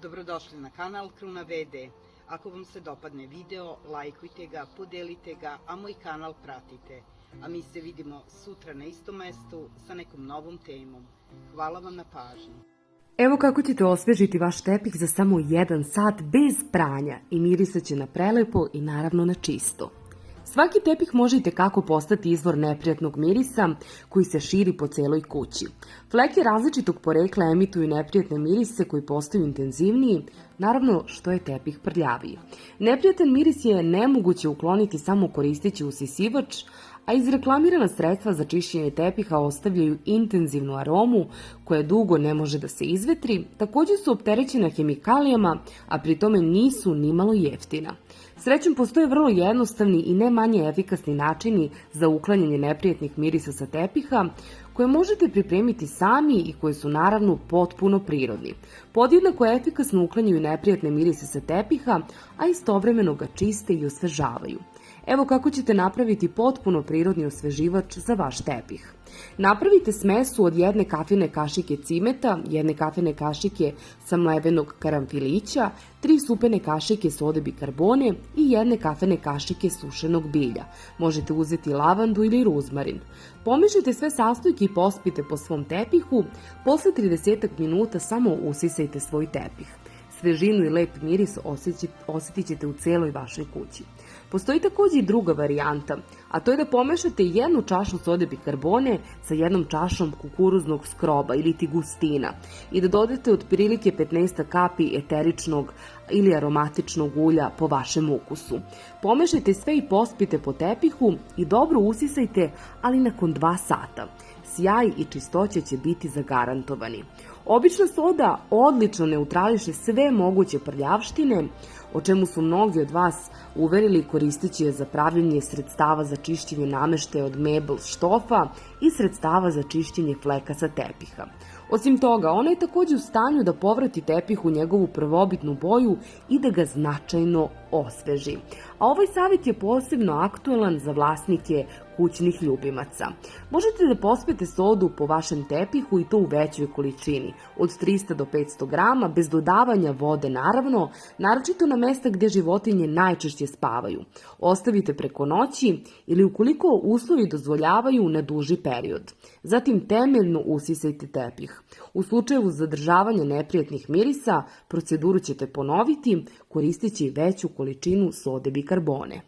Dobrodošli na kanal Kruna VD. Ako vam se dopadne video, lajkujte ga, podelite ga, a moj kanal pratite. A mi se vidimo sutra na istom mestu sa nekom novom temom. Hvala vam na pažnji. Evo kako ćete osvežiti vaš tepih za samo 1 sat bez pranja i mirisat će na prelepo i naravno na čisto. Svaki tepih može itekako postati izvor neprijatnog mirisa koji se širi po celoj kući. Fleke različitog porekla emituju neprijatne mirise koji postaju intenzivniji, naravno što je tepih prljaviji. Neprijatan miris je nemoguće ukloniti samo koristeći usisivač, a izreklamirana sredstva za čišćenje tepiha ostavljaju intenzivnu aromu koja dugo ne može da se izvetri, također su opterećena hemikalijama, a pri tome nisu nimalo jeftina. Srećom, postoje vrlo jednostavni i ne manje efikasni načini za uklanjanje neprijatnih mirisa sa tepiha, koje možete pripremiti sami i koji su naravno potpuno prirodni. Podjednako efikasno uklanjaju neprijatne mirise sa tepiha, a istovremeno ga čiste i osvežavaju. Evo kako ćete napraviti potpuno prirodni osveživač za vaš tepih. Napravite smesu od 1 kafine kašike cimeta, 1 kafine kašike samlevenog karanfilića, 3 supene kašike sode bikarbone i 1 kafine kašike sušenog bilja. Možete uzeti lavandu ili ruzmarin. Pomešajte sve sastojke i pospite po svom tepihu. Posle 30 minuta samo usisajte svoj tepih. Svežinu i lep miris osjetit ćete u celoj vašoj kući. Postoji također i druga varijanta, a to je da pomešate 1 čašu sode bikarbone sa 1 čašom kukuruznog skroba ili gustina i da dodate otprilike 15 kapi eteričnog ili aromatičnog ulja po vašem ukusu. Pomešajte sve i pospite po tepihu i dobro usisajte, ali nakon 2 sata. Sjaj i čistoća će biti zagarantovani. Obična soda odlično neutrališe sve moguće prljavštine, o čemu su mnogi od vas uverili koristeći je za pravljenje sredstava za čišćenje nameštaja od mebel štofa i sredstava za čišćenje fleka sa tepiha. Osim toga, ona je također u stanju da povrati tepih u njegovu prvobitnu boju i da ga značajno osveži. A ovaj savjet je posebno aktualan za vlasnike kućnih ljubimaca. Možete da pospete sodu po vašem tepihu i to u većoj količini, od 300 do 500 grama, bez dodavanja vode naravno, naročito na mesta gdje životinje najčešće spavaju. Ostavite preko noći ili ukoliko uslovi dozvoljavaju na duži period. Zatim temeljno usisajte tepih. U slučaju zadržavanja neprijatnih mirisa, proceduru ćete ponoviti koristeći veću količinu sode bikarbone.